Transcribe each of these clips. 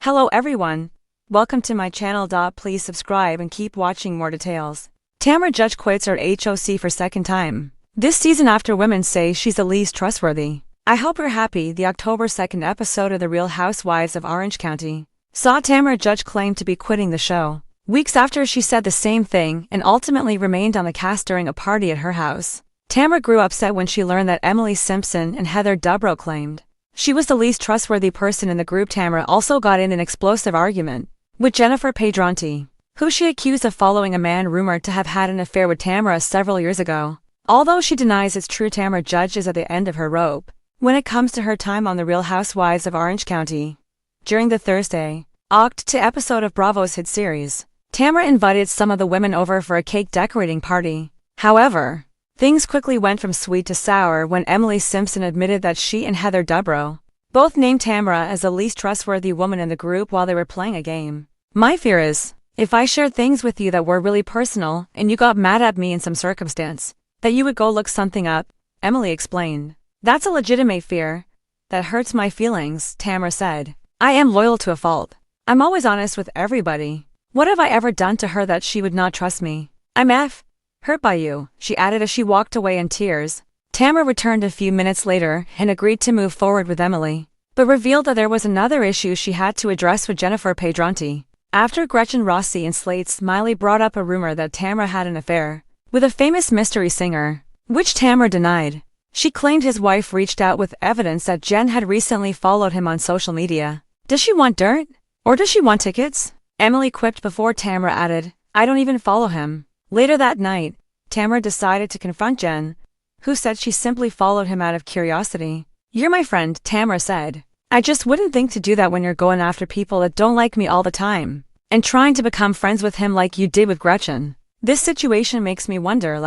Hello everyone. Welcome to my channel. Please subscribe and keep watching more details. Tamra Judge quits her HOC for second time. This season after women say she's the least trustworthy. I hope you're happy. The October 2nd episode of The Real Housewives of Orange County saw Tamra Judge claim to be quitting the show, weeks after she said the same thing and ultimately remained on the cast during a party at her house. Tamra grew upset when she learned that Emily Simpson and Heather Dubrow claimed she was the least trustworthy person in the group. Tamra also got in an explosive argument with Jennifer Pedronti, who she accused of following a man rumored to have had an affair with Tamra several years ago. Although she denies it's true, Tamra Judge is at the end of her rope when it comes to her time on The Real Housewives of Orange County. During the Thursday, Oct. 2 episode of Bravo's hit series, Tamra invited some of the women over for a cake decorating party. However, things quickly went from sweet to sour when Emily Simpson admitted that she and Heather Dubrow both named Tamra as the least trustworthy woman in the group while they were playing a game. "My fear is, if I shared things with you that were really personal and you got mad at me in some circumstance, that you would go look something up," Emily explained. "That's a legitimate fear. That hurts my feelings," Tamra said. "I am loyal to a fault. I'm always honest with everybody. What have I ever done to her that she would not trust me? I'm hurt by you," she added as she walked away in tears. Tamra returned a few minutes later and agreed to move forward with Emily, but revealed that there was another issue she had to address with Jennifer Pedronti. After Gretchen Rossi and Slate's Smiley brought up a rumor that Tamra had an affair with a famous mystery singer, which Tamra denied. She claimed his wife reached out with evidence that Jen had recently followed him on social media. "Does she want dirt? Or does she want tickets?" Emily quipped before Tamra added, "I don't even follow him." Later that night, Tamra decided to confront Jen, who said she simply followed him out of curiosity. "You're my friend," Tamra said. "I just wouldn't think to do that when you're going after people that don't like me all the time, and trying to become friends with him like you did with Gretchen. This situation makes me wonder,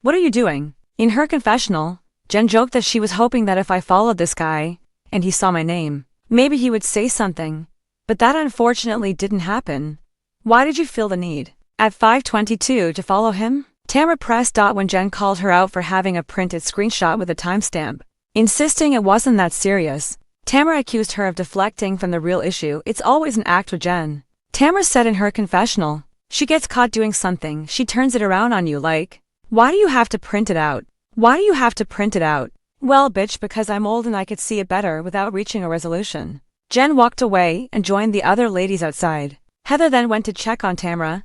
what are you doing?" In her confessional, Jen joked that she was hoping that if I followed this guy, and he saw my name, maybe he would say something. But that unfortunately didn't happen. "Why did you feel the need at 5:22 to follow him?" Tamra pressed. When Jen called her out for having a printed screenshot with a timestamp, insisting it wasn't that serious, Tamra accused her of deflecting from the real issue. "It's always an act with Jen," Tamra said in her confessional. "She gets caught doing something, she turns it around on you like, why do you have to print it out? Why do you have to print it out?" "Well, bitch, because I'm old and I could see it better without reaching a resolution." Jen walked away and joined the other ladies outside. Heather then went to check on Tamra,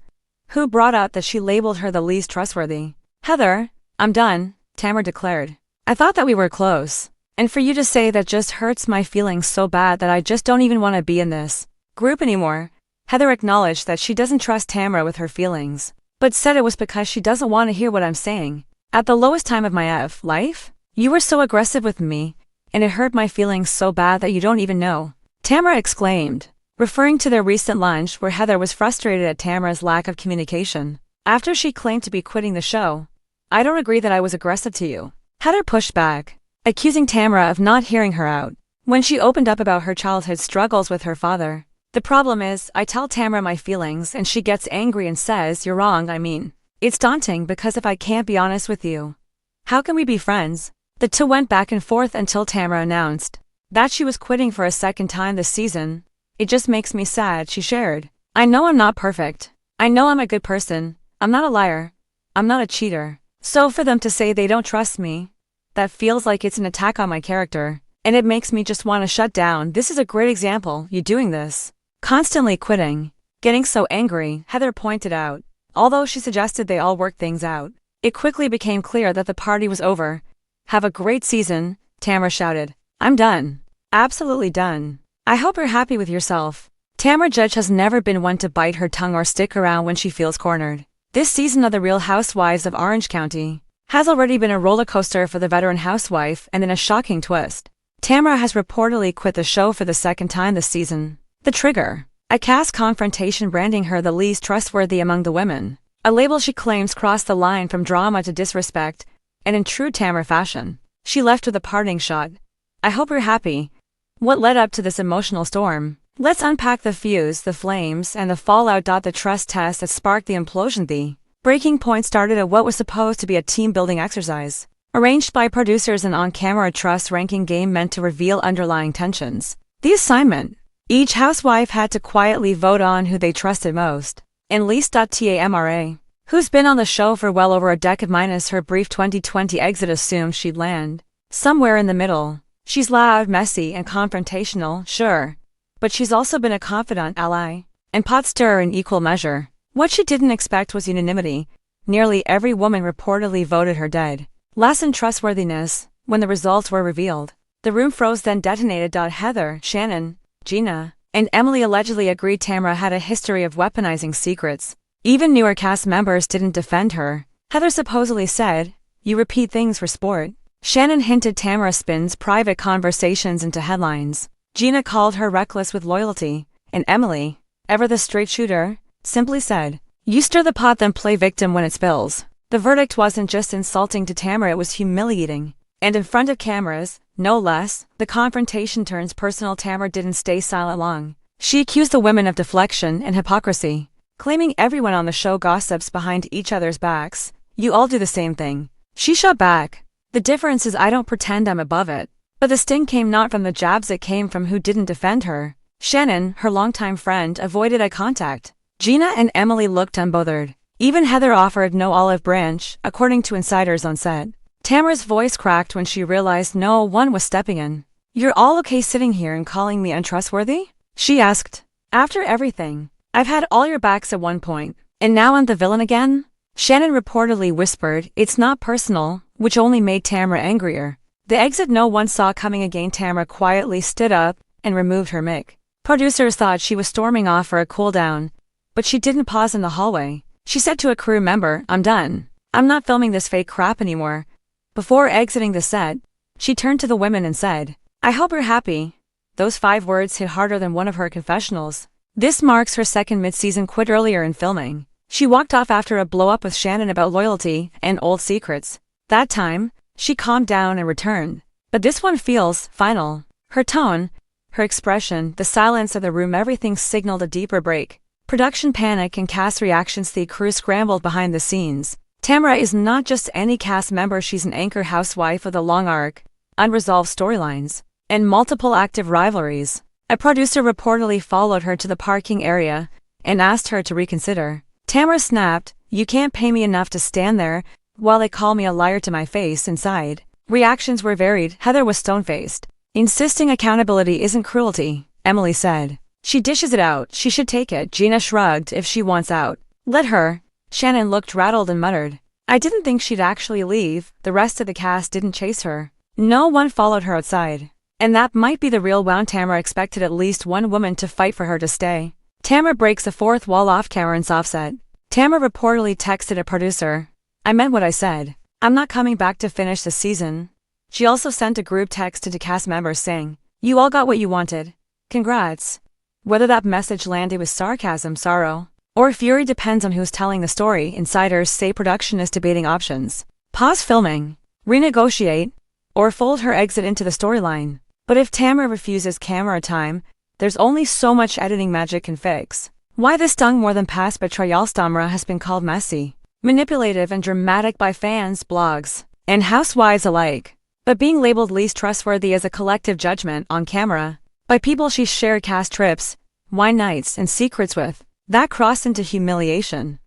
who brought up that she labeled her the least trustworthy. "Heather, I'm done," Tamra declared. "I thought that we were close. And for you to say that just hurts my feelings so bad that I just don't even want to be in this group anymore." Heather acknowledged that she doesn't trust Tamra with her feelings, but said it was because she doesn't want to hear what I'm saying. "At the lowest time of my life, you were so aggressive with me, and it hurt my feelings so bad that you don't even know," Tamra exclaimed, referring to their recent lunch where Heather was frustrated at Tamra's lack of communication after she claimed to be quitting the show. "I don't agree that I was aggressive to you," Heather pushed back, accusing Tamra of not hearing her out when she opened up about her childhood struggles with her father. "The problem is, I tell Tamra my feelings and she gets angry and says, 'You're wrong.' I mean, it's daunting because if I can't be honest with you, how can we be friends?" The two went back and forth until Tamra announced that she was quitting for a second time this season. "It just makes me sad," she shared. "I know I'm not perfect. I know I'm a good person. I'm not a liar. I'm not a cheater. So for them to say they don't trust me, that feels like it's an attack on my character, and it makes me just want to shut down. This is a great example, you doing this. Constantly quitting, getting so angry," Heather pointed out. Although she suggested they all work things out, it quickly became clear that the party was over. "Have a great season," Tamra shouted. "I'm done. Absolutely done. I hope you're happy with yourself." Tamra Judge has never been one to bite her tongue or stick around when she feels cornered. This season of The Real Housewives of Orange County has already been a roller coaster for the veteran housewife, and in a shocking twist, Tamra has reportedly quit the show for the second time this season. The trigger: a cast confrontation branding her the least trustworthy among the women, a label she claims crossed the line from drama to disrespect, and in true Tamra fashion, she left with a parting shot. "I hope you're happy." What led up to this emotional storm? Let's unpack the fuse, the flames, and the fallout. The trust test that sparked the implosion. The breaking point started at what was supposed to be a team-building exercise, arranged by producers, an on-camera trust ranking game meant to reveal underlying tensions. The assignment Each housewife had to quietly vote on who they trusted most. And least.tamra, who's been on the show for well over a decade minus her brief 2020 exit, assumed she'd land somewhere in the middle. She's loud, messy, and confrontational, sure. But she's also been a confidant, ally, and pot stirrer in equal measure. What she didn't expect was unanimity. Nearly every woman reportedly voted her dead. Less in trustworthiness. When the results were revealed, the room froze, then detonated. Heather, Shannon, Gina, and Emily allegedly agreed Tamra had a history of weaponizing secrets. Even newer cast members didn't defend her. Heather supposedly said, "You repeat things for sport." Shannon hinted Tamra spins private conversations into headlines. Gina called her reckless with loyalty, and Emily, ever the straight shooter, simply said, "You stir the pot then play victim when it spills." The verdict wasn't just insulting to Tamra, it was humiliating. And in front of cameras, no less, the confrontation turns personal. Tamra didn't stay silent long. She accused the women of deflection and hypocrisy, claiming everyone on the show gossips behind each other's backs. "You all do the same thing." She shot back. "The difference is I don't pretend I'm above it." But the sting came not from the jabs, it came from who didn't defend her. Shannon, her longtime friend, avoided eye contact. Gina and Emily looked unbothered. Even Heather offered no olive branch, according to insiders on set. Tamra's voice cracked when she realized no one was stepping in. "You're all okay sitting here and calling me untrustworthy?" she asked. "After everything, I've had all your backs at one point, and now I'm the villain again?" Shannon reportedly whispered, "It's not personal," which only made Tamra angrier. The exit no one saw coming again. Tamra quietly stood up and removed her mic. Producers thought she was storming off for a cool down, but she didn't pause in the hallway. She said to a crew member, "I'm done. I'm not filming this fake crap anymore." Before exiting the set, she turned to the women and said, "I hope you're happy." Those 5 words hit harder than one of her confessionals. This marks her second mid-season quit. Earlier in filming, she walked off after a blow-up with Shannon about loyalty and old secrets. That time, she calmed down and returned. But this one feels final. Her tone, her expression, the silence of the room, everything signaled a deeper break. Production panic and cast reactions. The crew scrambled behind the scenes. Tamra is not just any cast member, she's an anchor housewife with a long arc, unresolved storylines, and multiple active rivalries. A producer reportedly followed her to the parking area and asked her to reconsider. Tamra snapped, "You can't pay me enough to stand there while they call me a liar to my face." Inside, reactions were varied. Heather was stone-faced. "Insisting accountability isn't cruelty," Emily said. "She dishes it out, she should take it." Gina shrugged, "If she wants out, let her." Shannon looked rattled and muttered, "I didn't think she'd actually leave." The rest of the cast didn't chase her. No one followed her outside. And that might be the real wound. Tamra expected at least one woman to fight for her to stay. Tamra breaks the 4th wall off camera and offset. Tamra reportedly texted a producer, "I meant what I said. I'm not coming back to finish the season." She also sent a group text to cast members saying, "You all got what you wanted. Congrats." Whether that message landed with sarcasm, sorrow, or fury depends on who's telling the story. Insiders say production is debating options: pause filming, renegotiate, or fold her exit into the storyline. But if Tamra refuses camera time, there's only so much editing magic can fix. Why this stung more than past betrayals? Tamra has been called messy, manipulative, and dramatic by fans, blogs, and housewives alike. But being labeled least trustworthy as a collective judgment on camera by people she shared cast trips, wine nights, and secrets with, that crossed into humiliation.